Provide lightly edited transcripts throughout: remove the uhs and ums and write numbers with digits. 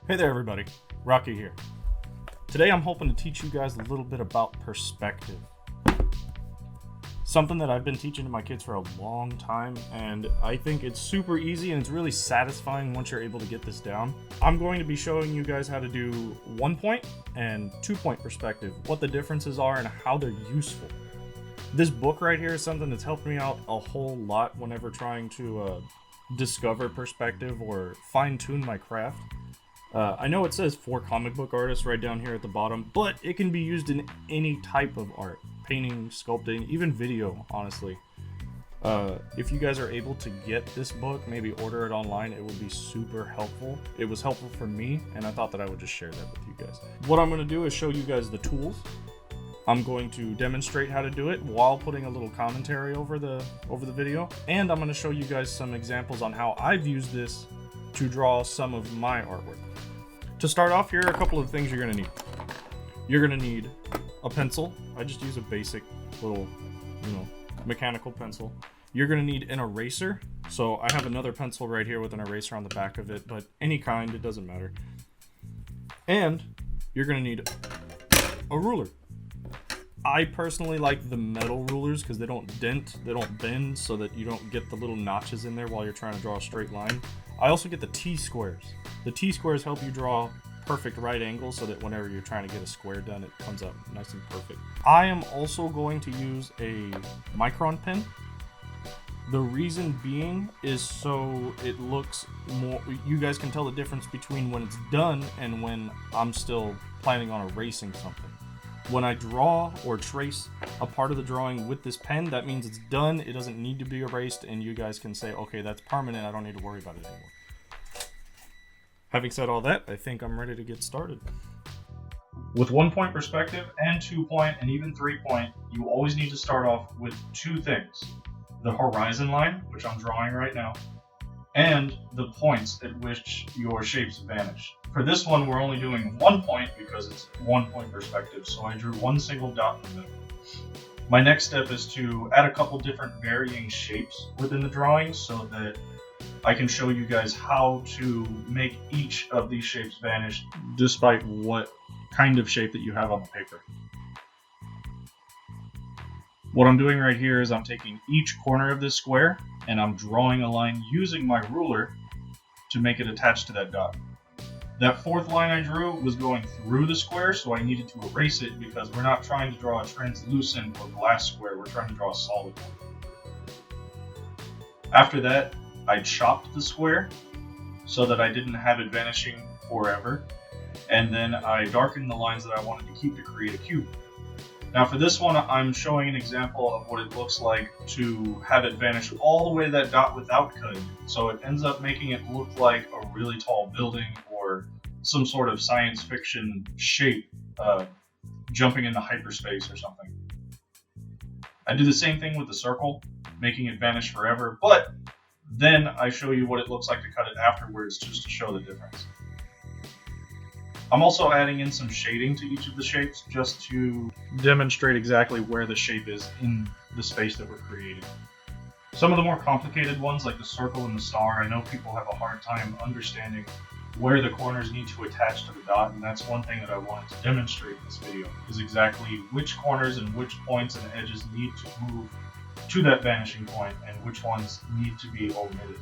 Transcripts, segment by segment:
Hey there everybody, Rocky here. Today I'm hoping to teach you guys a little bit about perspective. Something that I've been teaching to my kids for a long time, and I think it's super easy and it's really satisfying once you're able to get this down. I'm going to be showing you guys how to do 1 point and 2 point perspective, what the differences are and how they're useful. This book right here is something that's helped me out a whole lot whenever trying to discover perspective or fine-tune my craft. I know it says for comic book artists right down here at the bottom, but it can be used in any type of art. Painting, sculpting, even video, honestly. If you guys are able to get this book, maybe order it online, it would be super helpful. It was helpful for me, and I thought that I would just share that with you guys. What I'm going to do is show you guys the tools. I'm going to demonstrate how to do it while putting a little commentary over the video, and I'm going to show you guys some examples on how I've used this to draw some of my artwork. To start off, here are a couple of things you're going to need. You're going to need a pencil. I just use a basic little, mechanical pencil. You're going to need an eraser. So I have another pencil right here with an eraser on the back of it, but any kind, it doesn't matter. And you're going to need a ruler. I personally like the metal rulers because they don't dent, they don't bend, so that you don't get the little notches in there while you're trying to draw a straight line. I also get the T-squares. The T-squares help you draw perfect right angles so that whenever you're trying to get a square done, it comes out nice and perfect. I am also going to use a micron pen. The reason being is so it looks more, you guys can tell the difference between when it's done and when I'm still planning on erasing something. When I draw or trace a part of the drawing with this pen, that means it's done, it doesn't need to be erased, and you guys can say, okay, that's permanent, I don't need to worry about it anymore. Having said all that, I think I'm ready to get started. With 1 point perspective and 2 point and even 3 point, you always need to start off with two things. The horizon line, which I'm drawing right now, and the points at which your shapes vanish. For this one, we're only doing 1 point because it's 1 point perspective, so I drew one single dot in the middle. My next step is to add a couple different varying shapes within the drawing so that I can show you guys how to make each of these shapes vanish despite what kind of shape that you have on the paper. What I'm doing right here is I'm taking each corner of this square and I'm drawing a line using my ruler to make it attached to that dot. That fourth line I drew was going through the square, so I needed to erase it because we're not trying to draw a translucent or glass square, we're trying to draw a solid one. After that, I chopped the square so that I didn't have it vanishing forever, and then I darkened the lines that I wanted to keep to create a cube. Now for this one, I'm showing an example of what it looks like to have it vanish all the way to that dot without cutting. So it ends up making it look like a really tall building or some sort of science fiction shape jumping into hyperspace or something. I do the same thing with the circle, making it vanish forever, but then I show you what it looks like to cut it afterwards just to show the difference. I'm also adding in some shading to each of the shapes just to demonstrate exactly where the shape is in the space that we're creating. Some of the more complicated ones, like the circle and the star, I know people have a hard time understanding where the corners need to attach to the dot, and that's one thing that I wanted to demonstrate in this video, is exactly which corners and which points and edges need to move to that vanishing point and which ones need to be omitted.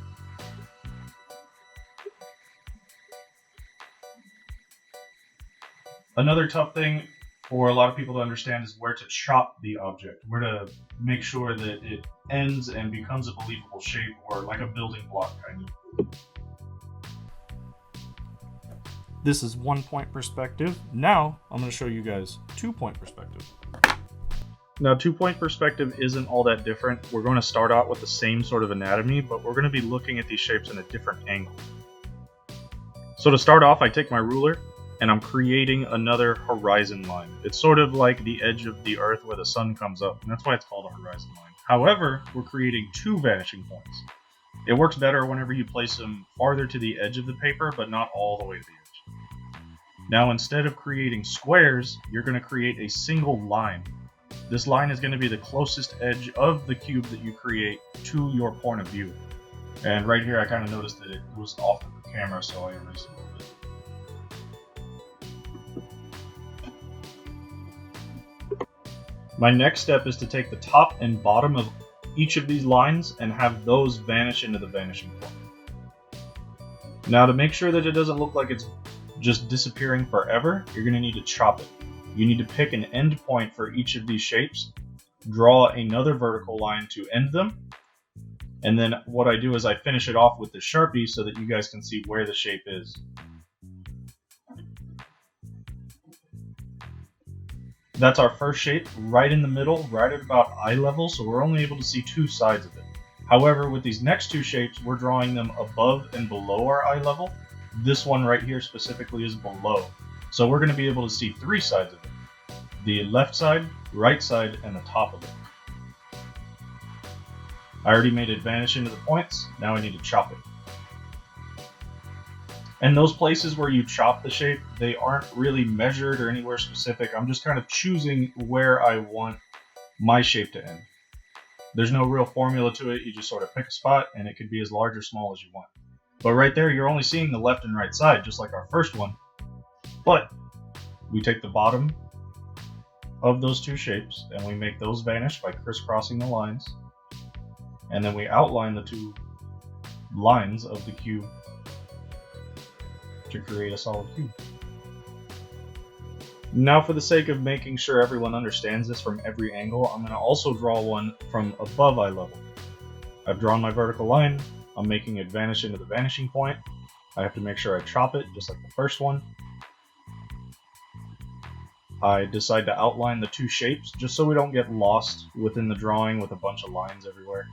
Another tough thing for a lot of people to understand is where to chop the object, where to make sure that it ends and becomes a believable shape, or like a building block kind of. This is 1 point perspective. Now I'm going to show you guys 2 point perspective. Now 2 point perspective isn't all that different. We're going to start out with the same sort of anatomy, but we're going to be looking at these shapes in a different angle. So to start off, I take my ruler and I'm creating another horizon line. It's sort of like the edge of the earth where the sun comes up, and that's why it's called a horizon line. However, we're creating two vanishing points. It works better whenever you place them farther to the edge of the paper, but not all the way to the edge. Now, instead of creating squares, you're going to create a single line. This line is going to be the closest edge of the cube that you create to your point of view. And right here, I kind of noticed that it was off of the camera, so I erased it a little bit. My next step is to take the top and bottom of each of these lines and have those vanish into the vanishing point. Now, to make sure that it doesn't look like it's just disappearing forever, you're going to need to chop it. You need to pick an end point for each of these shapes, draw another vertical line to end them, and then what I do is I finish it off with the Sharpie so that you guys can see where the shape is. That's our first shape, right in the middle, right at about eye level, so we're only able to see two sides of it. However, with these next two shapes, we're drawing them above and below our eye level. This one right here specifically is below. So we're going to be able to see three sides of it. The left side, right side, and the top of it. I already made it vanish into the points, now I need to chop it. And those places where you chop the shape, they aren't really measured or anywhere specific. I'm just kind of choosing where I want my shape to end. There's no real formula to it, you just sort of pick a spot and it could be as large or small as you want. But right there, you're only seeing the left and right side, just like our first one. But we take the bottom of those two shapes and we make those vanish by crisscrossing the lines. And then we outline the two lines of the cube to create a solid cube. Now, for the sake of making sure everyone understands this from every angle, I'm going to also draw one from above eye level. I've drawn my vertical line, I'm making it vanish into the vanishing point. I have to make sure I chop it, just like the first one. I decide to outline the two shapes, just so we don't get lost within the drawing with a bunch of lines everywhere.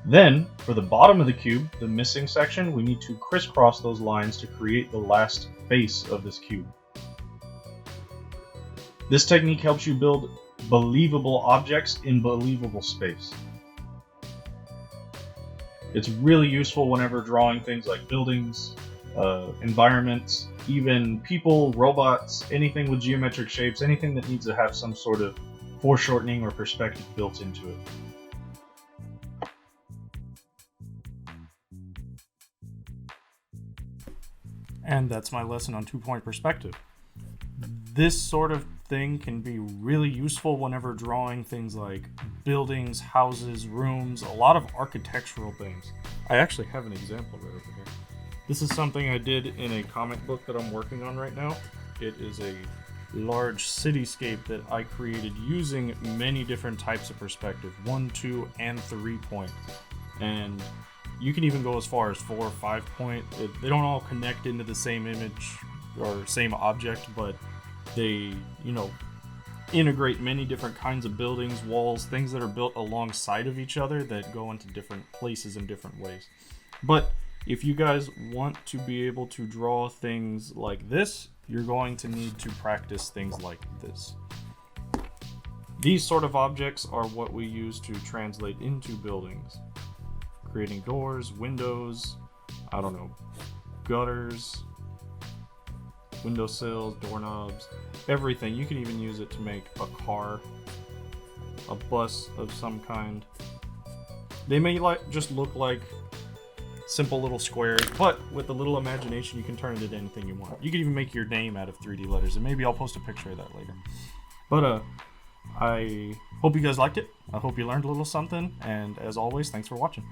Then, for the bottom of the cube, the missing section, we need to crisscross those lines to create the last face of this cube. This technique helps you build believable objects in believable space. It's really useful whenever drawing things like buildings, environments, even people, robots, anything with geometric shapes, anything that needs to have some sort of foreshortening or perspective built into it. And that's my lesson on two-point perspective. This sort of thing can be really useful whenever drawing things like buildings, houses, rooms, a lot of architectural things. I actually have an example right over here. This is something I did in a comic book that I'm working on right now. It is a large cityscape that I created using many different types of perspective, 1, 2, and 3 point. And you can even go as far as 4 or 5 point. They don't all connect into the same image or same object, but they, integrate many different kinds of buildings, walls, things that are built alongside of each other that go into different places in different ways. But if you guys want to be able to draw things like this, you're going to need to practice things like this. These sort of objects are what we use to translate into buildings. Creating doors, windows, gutters, windowsills, doorknobs, everything. You can even use it to make a car, a bus of some kind. They may just look like simple little squares, but with a little imagination you can turn it into anything you want. You can even make your name out of 3D letters, and maybe I'll post a picture of that later. But I hope you guys liked it. I hope you learned a little something, and as always, thanks for watching.